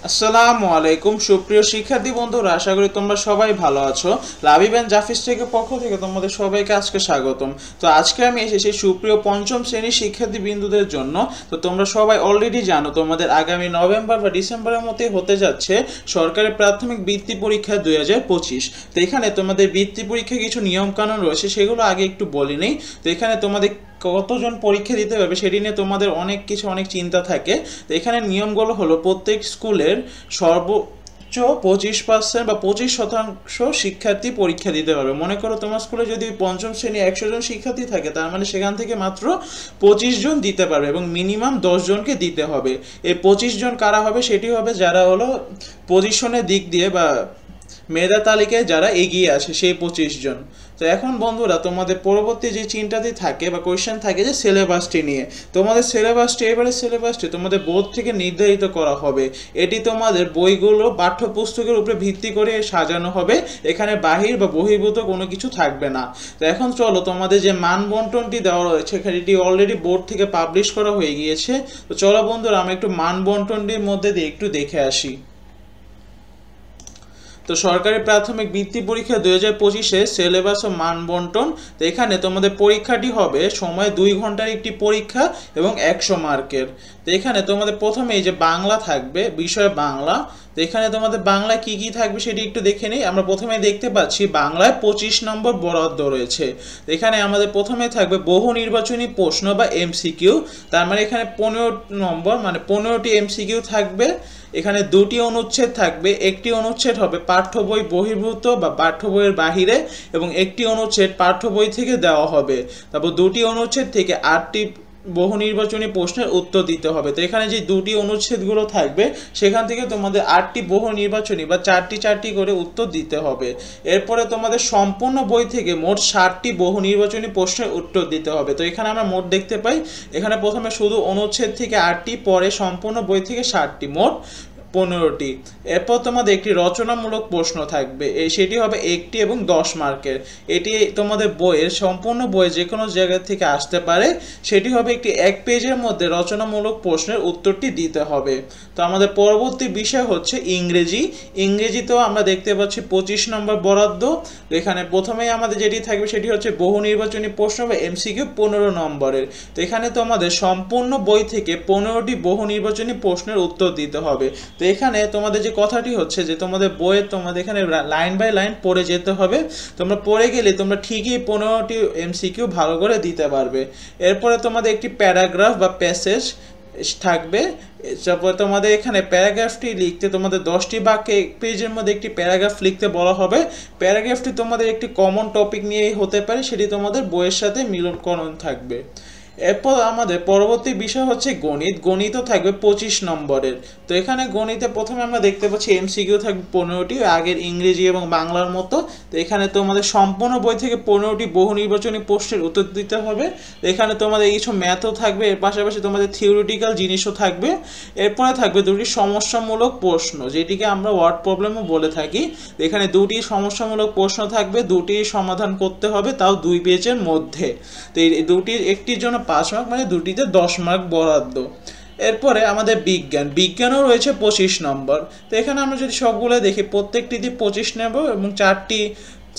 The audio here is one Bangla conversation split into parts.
আসসালামু আলাইকুম সুপ্রিয় শিক্ষার্থী বন্ধুরা, আশা করি তোমরা সবাই ভালো আছো। লাবিব এন্ড জাফিস থেকে পক্ষ থেকে তোমাদের সবাইকে আজকে স্বাগতম। তো আজকে আমি এসেছি সুপ্রিয় পঞ্চম শ্রেণীর শিক্ষার্থী বিন্দুদের জন্য। তো তোমরা সবাই অলরেডি জানো তোমাদের আগামী নভেম্বর বা ডিসেম্বরের মধ্যে হতে যাচ্ছে সরকারি প্রাথমিক বৃত্তি পরীক্ষা 2025। তো এখানে তোমাদের বৃত্তি পরীক্ষায় কিছু নিয়ম কানুন রয়েছে, সেগুলো আগে একটু বলি নেই। তো এখানে তোমাদের কতজন পরীক্ষা দিতে পারবে সেটি নিয়ে তোমাদের অনেক চিন্তা থাকে। তো এখানে নিয়মগুলো হলো, প্রত্যেক স্কুলের সর্বোচ্চ 25% বা 25% শিক্ষার্থী পরীক্ষা দিতে পারবে। মনে করো তোমার স্কুলে যদি পঞ্চম শ্রেণী 100 জন শিক্ষার্থী থাকে, তার মানে সেখান থেকে মাত্র 25 জন দিতে পারবে এবং মিনিমাম 10 জনকে দিতে হবে। এই 25 জন কারা হবে? সেটি হবে যারা হলো পজিশনের দিক দিয়ে বা মেধা তালিকায় যারা এগিয়ে আসে, সেই 25 জন। তো এখন বন্ধুরা, তোমাদের পরবর্তী যে চিন্তাটি থাকে বা কোয়েশ্চেন থাকে যে সিলেবাসটি নিয়ে। তোমাদের সিলেবাসটি তোমাদের বোর্ড থেকে নির্ধারিত করা হবে। এটি তোমাদের বইগুলো পাঠ্যপুস্তকের উপরে ভিত্তি করে সাজানো হবে। এখানে বাহির বা বহির্ভূত কোনো কিছু থাকবে না। তো এখন চলো, তোমাদের যে মান বন্টনটি দেওয়া রয়েছে এটি অলরেডি বোর্ড থেকে পাবলিশ করা হয়ে গিয়েছে। তো চলো বন্ধুরা, আমরা একটু মান বন্টনটির মধ্যে দিয়ে একটু দেখে আসি। তো সরকারি প্রাথমিক বৃত্তি পরীক্ষা 2025-এ সিলেবাস ও মান বন্টন। তো এখানে তোমাদের পরীক্ষাটি হবে সময় 2 ঘন্টার একটি পরীক্ষা এবং 100 মার্কের। তো এখানে তোমাদের প্রথমে এই যে বাংলা থাকবে, বিষয় বাংলা। তো এখানে তোমাদের বাংলায় কি কি থাকবে সেটি একটু দেখে নিই। আমরা প্রথমে দেখতে পাচ্ছি বাংলায় 25 নম্বর বরাদ্দ রয়েছে। তো এখানে আমাদের প্রথমে থাকবে বহু নির্বাচনী প্রশ্ন বা এমসিকিউ। তার মানে এখানে 15 নম্বর, মানে 15টি এমসিকিউ থাকবে। এখানে 2টি অনুচ্ছেদ থাকবে। একটি অনুচ্ছেদ হবে পাঠ্য বই বহির্ভূত বা পাঠ্য বইয়ের বাহিরে এবং একটি অনুচ্ছেদ পাঠ্য বই থেকে দেওয়া হবে। তারপর 2টি অনুচ্ছেদ থেকে 8টি বহু নির্বাচনী প্রশ্নের উত্তর দিতে হবে। তো এখানে যে 2টি অনুচ্ছেদগুলো থাকবে সেখান থেকে তোমাদের 8টি বহু নির্বাচনী বা 4টি করে উত্তর দিতে হবে। এরপরে তোমাদের সম্পূর্ণ বই থেকে মোট 60টি বহু নির্বাচনী প্রশ্নের উত্তর দিতে হবে। তো এখানে আমরা মোট দেখতে পাই, এখানে প্রথমে শুধু অনুচ্ছেদ থেকে 8টি, পরে সম্পূর্ণ বই থেকে 60টি, মোট 15টি। এরপর তোমাদের একটি রচনামূলক প্রশ্ন থাকবে, সেটি হবে 1টি এবং 10 মার্কের। এটি তোমাদের বইয়ের সম্পূর্ণ বই যে কোনো জায়গা থেকে আসতে পারে। সেটি হবে একটি 1 পেজের মধ্যে রচনামূলক প্রশ্নের উত্তরটি দিতে হবে। তো আমাদের পরবর্তী বিষয় হচ্ছে ইংরেজিতেও আমরা দেখতে পাচ্ছি 25 নম্বর বরাদ্দ। এখানে প্রথমেই আমাদের যেটি থাকবে সেটি হচ্ছে বহু নির্বাচনী প্রশ্ন বা এমসিকিউ 15 নম্বরের। তো এখানে তোমাদের সম্পূর্ণ বই থেকে 15টি বহু নির্বাচনী প্রশ্নের উত্তর দিতে হবে। তো এখানে তোমাদের যে কথাটি হচ্ছে যে তোমাদের বইয়ে তোমাদের এখানে লাইন বাই লাইন পড়ে যেতে হবে। তোমরা পড়ে গেলে তোমরা ঠিকই 15টি এমসিকিউ ভালো করে দিতে পারবে। এরপরে তোমাদের একটি প্যারাগ্রাফ বা প্যাসেজ থাকবে। তারপর তোমাদের এখানে প্যারাগ্রাফটি লিখতে তোমাদের 10টি বাক্যে 1 পেজের মধ্যে একটি প্যারাগ্রাফ লিখতে বলা হবে। প্যারাগ্রাফটি তোমাদের একটি কমন টপিক নিয়েই হতে পারে, সেটি তোমাদের বইয়ের সাথে মিলনকরণ থাকবে। এরপর আমাদের পরবর্তী বিষয় হচ্ছে গণিতও থাকবে 25 নম্বরের। তো এখানে গণিতে প্রথমে আমরা দেখতে পাচ্ছি এমসিকিউ থাকবে 15টি, আগের ইংরেজি এবং বাংলার মতো। তো এখানে তোমাদের সম্পূর্ণ বই থেকে 15টি বহু নির্বাচনী প্রশ্নের উত্তর দিতে হবে। এখানে তোমাদের কিছু ম্যাথও থাকবে, এর পাশাপাশি তোমাদের থিওরিটিক্যাল জিনিসও থাকবে। এরপরে থাকবে 2টি সমস্যামূলক প্রশ্ন, যেটিকে আমরা ওয়ার্ড প্রবলেমও বলে থাকি। এখানে 2টি সমস্যামূলক প্রশ্ন থাকবে, 2টি সমাধান করতে হবে, তাও 2 পেজের মধ্যে। তো এই 2টির একটির জন্য 5 মার্ক, মানে 2টিতে 10 মার্ক বরাদ্দ। এরপরে আমাদের বিজ্ঞানও রয়েছে 25 নম্বর। তো এখানে আমরা যদি সবগুলো দেখি, প্রত্যেকটিতে 25 নেব এবং 4টি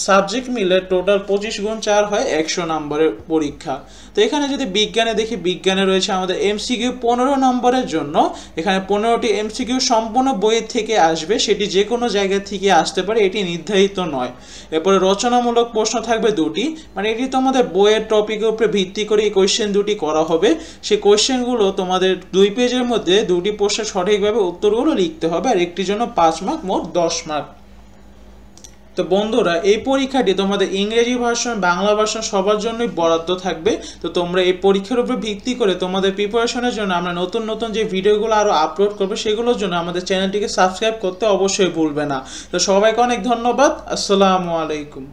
সাবজেক্ট মিলে টোটাল 25 গুণ 4 হয় 100 নম্বরের পরীক্ষা। তো এখানে যদি বিজ্ঞানে দেখি, বিজ্ঞানে রয়েছে আমাদের এমসিকিউ 15 নম্বরের জন্য। এখানে 15টি এমসিকিউ সম্পূর্ণ বইয়ের থেকে আসবে, সেটি যে কোনো জায়গা থেকে আসতে পারে, এটি নির্ধারিত নয়। এরপরে রচনামূলক প্রশ্ন থাকবে 2টি, মানে এটি তোমাদের বইয়ের টপিকের উপরে ভিত্তি করে এই কোয়েশ্চেন 2টি করা হবে। সেই কোয়েশ্চেনগুলো তোমাদের 2 পেজের মধ্যে 2টি প্রশ্নের সঠিকভাবে উত্তরগুলো লিখতে হবে, আর একটির জন্য 5 মার্ক, মোট 10 মার্ক। তো বন্ধুরা, এই পরীক্ষাটি তোমাদের ইংরেজি ভার্সন, বাংলা ভার্সন সবার জন্যই বরাদ্দ থাকবে। তো তোমরা এই পরীক্ষার উপর ভিত্তি করে তোমাদের প্রিপারেশনের জন্য আমরা নতুন যে ভিডিওগুলো আরও আপলোড করবো, সেগুলোর জন্য আমাদের চ্যানেলটিকে সাবস্ক্রাইব করতে অবশ্যই ভুলবে না। তো সবাইকে অনেক ধন্যবাদ। আসসালামু আলাইকুম।